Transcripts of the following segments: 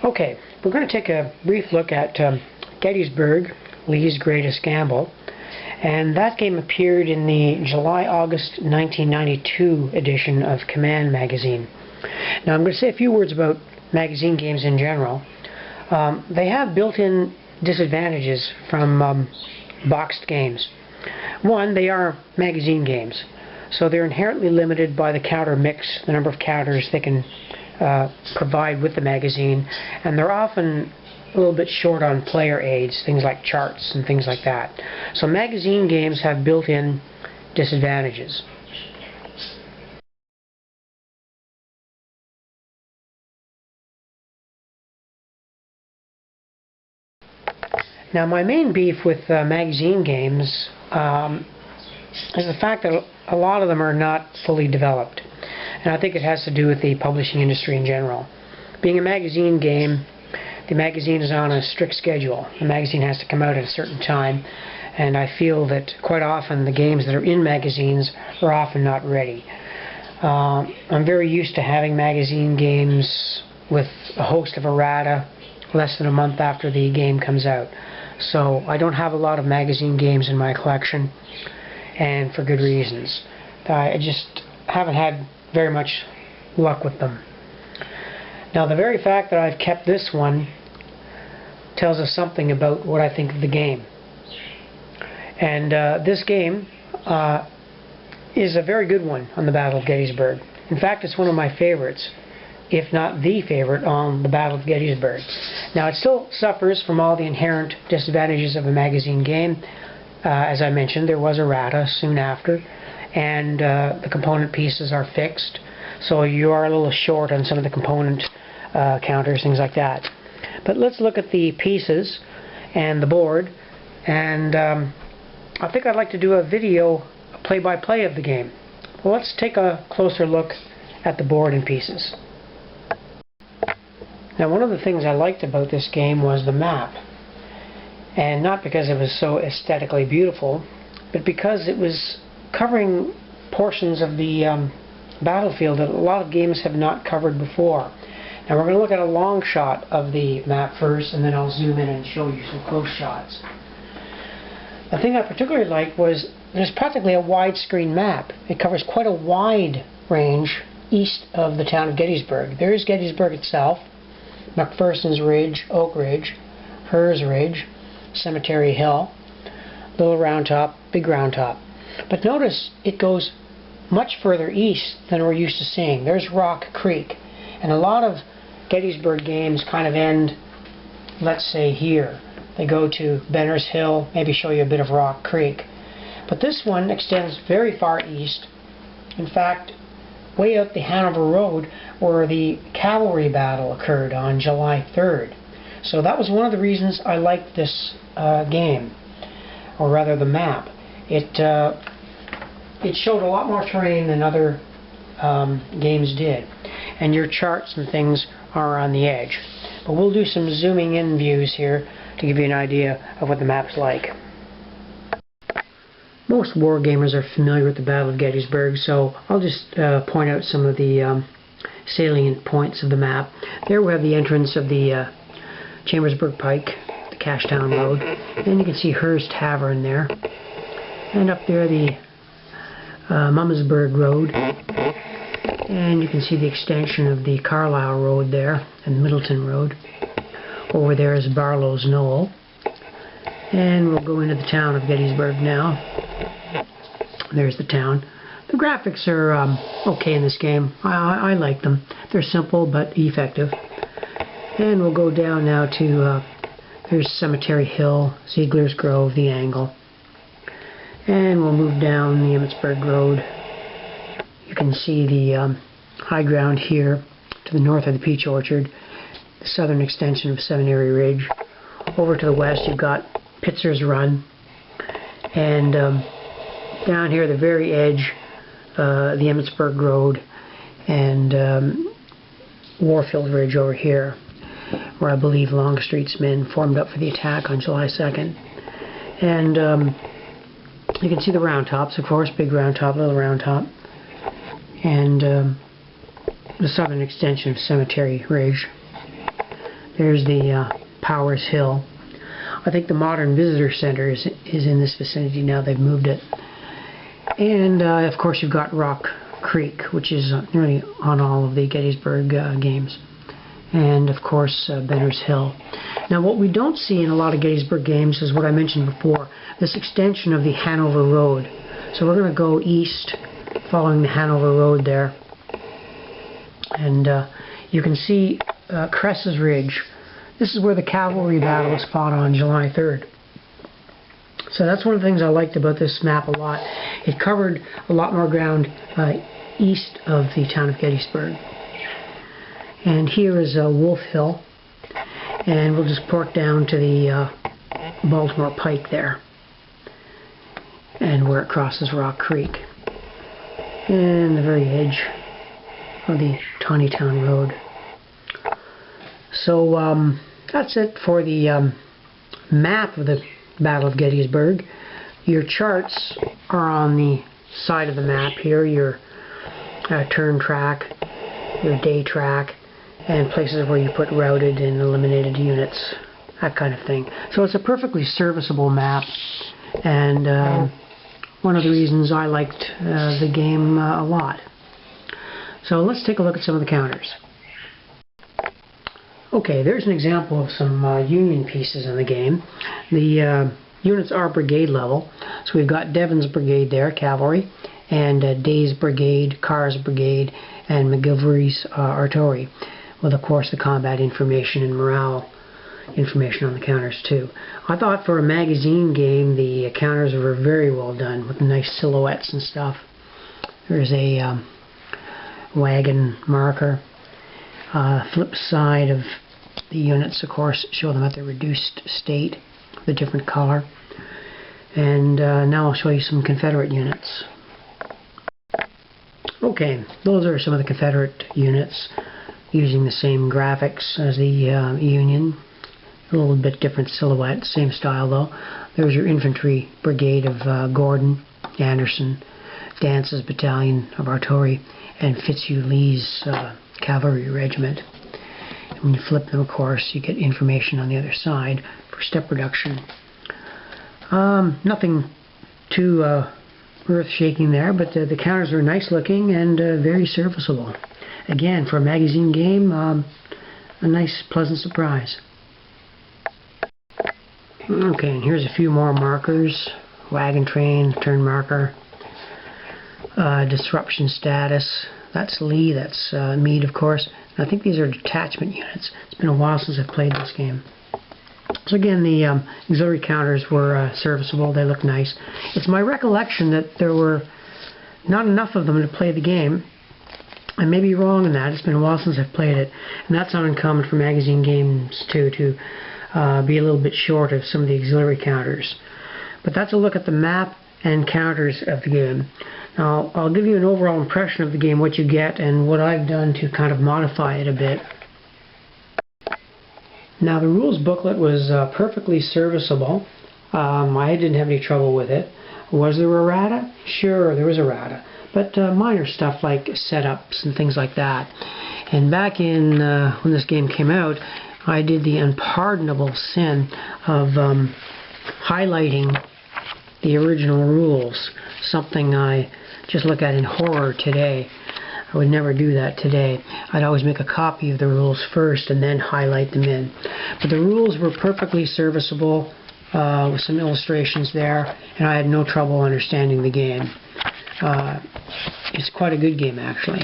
Okay, we're going to take a brief look at Gettysburg, Lee's Greatest Gamble, and that game appeared in the July-August 1992 edition of Command magazine. Now I'm going to say a few words about magazine games in general. They have built-in disadvantages from boxed games. One, they are magazine games, so they're inherently limited by the counter mix, the number of counters they can provide with the magazine, and they're often a little bit short on player aids, things like charts and things like that. So magazine games have built-in disadvantages. Now my main beef with magazine games is the fact that a lot of them are not fully developed. And I think it has to do with the publishing industry in general. Being a magazine game, the magazine is on a strict schedule. The magazine has to come out at a certain time, and I feel that quite often the games that are in magazines are often not ready. I'm very used to having magazine games with a host of errata less than a month after the game comes out. So I don't have a lot of magazine games in my collection, and for good reasons. I just haven't had very much luck with them. Now the very fact that I've kept this one tells us something about what I think of the game. And this game is a very good one on the Battle of Gettysburg. In fact, it's one of my favorites, if not the favorite, on the Battle of Gettysburg. Now it still suffers from all the inherent disadvantages of a magazine game. As I mentioned, there was errata soon after, and the component pieces are fixed, so you are a little short on some of the component counters, things like that. But let's look at the pieces and the board, and I think I'd like to do a video play-by-play of the game. Well, let's take a closer look at the board and pieces. Now one of the things I liked about this game was the map, and not because it was so aesthetically beautiful, but because it was covering portions of the battlefield that a lot of games have not covered before. Now we're going to look at a long shot of the map first, and then I'll zoom in and show you some close shots. The thing I particularly liked was there's practically a widescreen map. It covers quite a wide range east of the town of Gettysburg. There is Gettysburg itself, McPherson's Ridge, Oak Ridge, Hers Ridge, Cemetery Hill, Little Round Top, Big Round Top. But notice it goes much further east than we're used to seeing. There's Rock Creek, and a lot of Gettysburg games kind of end, let's say, here. They go to Benner's Hill, maybe show you a bit of Rock Creek. But this one extends very far east. In fact, way out the Hanover Road, where the cavalry battle occurred on July 3rd. So that was one of the reasons I liked this game, or rather the map. It showed a lot more terrain than other games did, and your charts and things are on the edge. But we'll do some zooming in views here to give you an idea of what the map's like. Most war gamers are familiar with the Battle of Gettysburg, so I'll just point out some of the salient points of the map. There we have the entrance of the Chambersburg Pike, the Cashtown Road, and you can see Hers Tavern there, and up there the Mummersburg Road, and you can see the extension of the Carlisle Road there, and Middleton Road. Over there is Barlow's Knoll, and we'll go into the town of Gettysburg now. There's the town. The graphics are okay in this game. I like them. They're simple but effective. And we'll go down now to, there's Cemetery Hill, Ziegler's Grove, the Angle. And we'll move down the Emmitsburg Road. You can see the high ground here to the north of the Peach Orchard, the southern extension of Seminary Ridge. Over to the west you've got Pitzer's Run. And down here at the very edge, the Emmitsburg Road, and Warfield Ridge over here, where I believe Longstreet's men formed up for the attack on July 2nd. And you can see the Round Tops, of course, Big Round Top, Little Round Top, and the southern extension of Cemetery Ridge. There's the Powers Hill. I think the Modern Visitor Center is in this vicinity now. They've moved it. And of course you've got Rock Creek, which is nearly on all of the Gettysburg games. And of course Benner's Hill. Now what we don't see in a lot of Gettysburg games is what I mentioned before, this extension of the Hanover Road. So we're going to go east following the Hanover Road there. And you can see Cress's Ridge. This is where the cavalry battle was fought on July 3rd. So that's one of the things I liked about this map a lot. It covered a lot more ground east of the town of Gettysburg. And here is Wolf Hill. And we'll just port down to the Baltimore Pike there. And where it crosses Rock Creek. And the very edge of the Tawnytown Road. So that's it for the map of the Battle of Gettysburg. Your charts are on the side of the map here, your turn track, your day track, and places where you put routed and eliminated units, that kind of thing. So it's a perfectly serviceable map, and one of the reasons I liked the game a lot. So let's take a look at some of the counters. Okay, there's an example of some Union pieces in the game. The units are brigade level, so we've got Devon's brigade there, cavalry, and Day's brigade, Carr's brigade, and McGilvery's artillery, with of course the combat information and morale information on the counters too. I thought for a magazine game the counters were very well done, with nice silhouettes and stuff. There's a wagon marker. Flip side of the units, of course, show them at their reduced state, the different color. And now I'll show you some Confederate units. Okay, those are some of the Confederate units using the same graphics as the Union. A little bit different silhouette, same style though. There's your infantry brigade of Gordon, Anderson, Dance's battalion of artillery, and Fitzhugh Lee's cavalry regiment. And when you flip them, of course, you get information on the other side for step reduction. Nothing too earth-shaking there, but the counters are nice looking and very serviceable. Again, for a magazine game, a nice, pleasant surprise. Okay, and here's a few more markers. Wagon train, turn marker, disruption status. That's Lee, that's Meade, of course. And I think these are detachment units. It's been a while since I've played this game. So again, the auxiliary counters were serviceable. They look nice. It's my recollection that there were not enough of them to play the game. I may be wrong in that. It's been a while since I've played it. And that's not uncommon for magazine games, too, to be a little bit short of some of the auxiliary counters. But that's a look at the map and counters of the game. Now, I'll give you an overall impression of the game, what you get, and what I've done to kind of modify it a bit. Now, the rules booklet was perfectly serviceable. I didn't have any trouble with it. Was there errata? Sure, there was errata. But minor stuff like setups and things like that. And back in when this game came out, I did the unpardonable sin of highlighting the original rules, something I just look at in horror today. I would never do that today. I'd always make a copy of the rules first and then highlight them in. But the rules were perfectly serviceable with some illustrations there, and I had no trouble understanding the game. It's quite a good game, actually.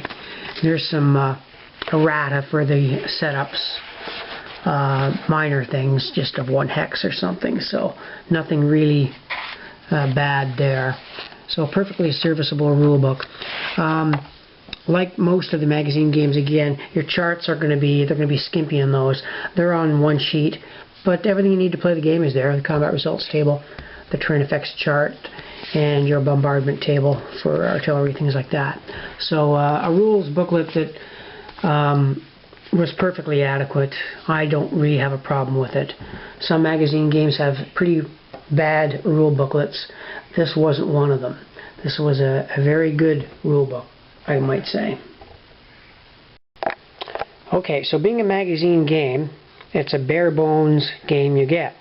There's some errata for the setups. Minor things, just of 1 hex or something, so nothing really bad there. So a perfectly serviceable rulebook. Like most of the magazine games, again, your charts are going to be skimpy on those. They're on 1 sheet, but everything you need to play the game is there. The combat results table, the terrain effects chart, and your bombardment table for artillery, things like that. So a rules booklet that was perfectly adequate. I don't really have a problem with it. Some magazine games have pretty bad rule booklets. This wasn't one of them. This was a very good rule book, I might say. Okay, so being a magazine game, It's a bare bones game you get.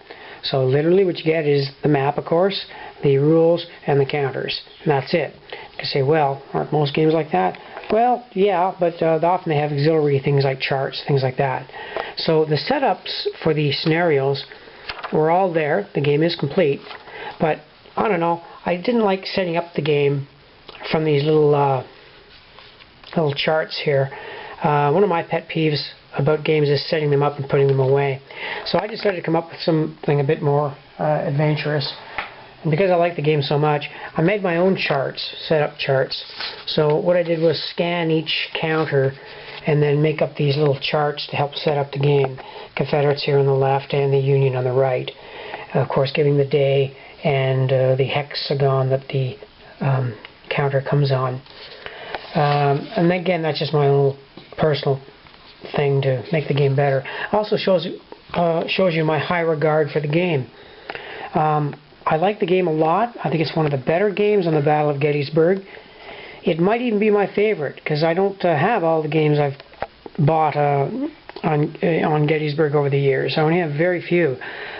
So literally what you get is the map, of course, the rules, and the counters. And that's it. You say, well, aren't most games like that? Well, yeah, but often they have auxiliary things like charts, things like that. So the setups for the scenarios were all there. The game is complete. But, I don't know, I didn't like setting up the game from these little charts here. One of my pet peeves about games is setting them up and putting them away. So I decided to come up with something a bit more adventurous. And because I like the game so much, I made my own charts, setup charts. So what I did was scan each counter and then make up these little charts to help set up the game. Confederates here on the left and the Union on the right. Of course, giving the day and the hexagon that the counter comes on. And again, that's just my own personal thing to make the game better. Also shows you my high regard for the game. I like the game a lot. I think it's one of the better games on the Battle of Gettysburg. It might even be my favorite because I don't have all the games I've bought on Gettysburg over the years. I only have very few.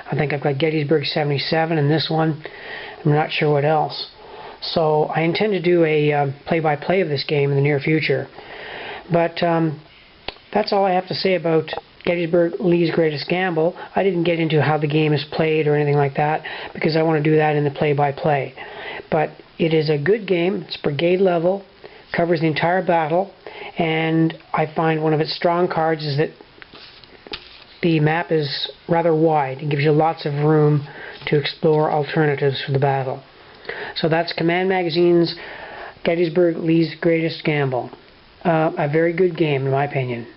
I think I've got Gettysburg 77 and this one. I'm not sure what else. So I intend to do a play-by-play of this game in the near future. But that's all I have to say about Gettysburg, Lee's Greatest Gamble. I didn't get into how the game is played or anything like that because I want to do that in the play-by-play. But it is a good game. It's brigade level, covers the entire battle, and I find one of its strong cards is that the map is rather wide. It gives you lots of room to explore alternatives for the battle. So that's Command Magazine's Gettysburg, Lee's Greatest Gamble. A very good game in my opinion.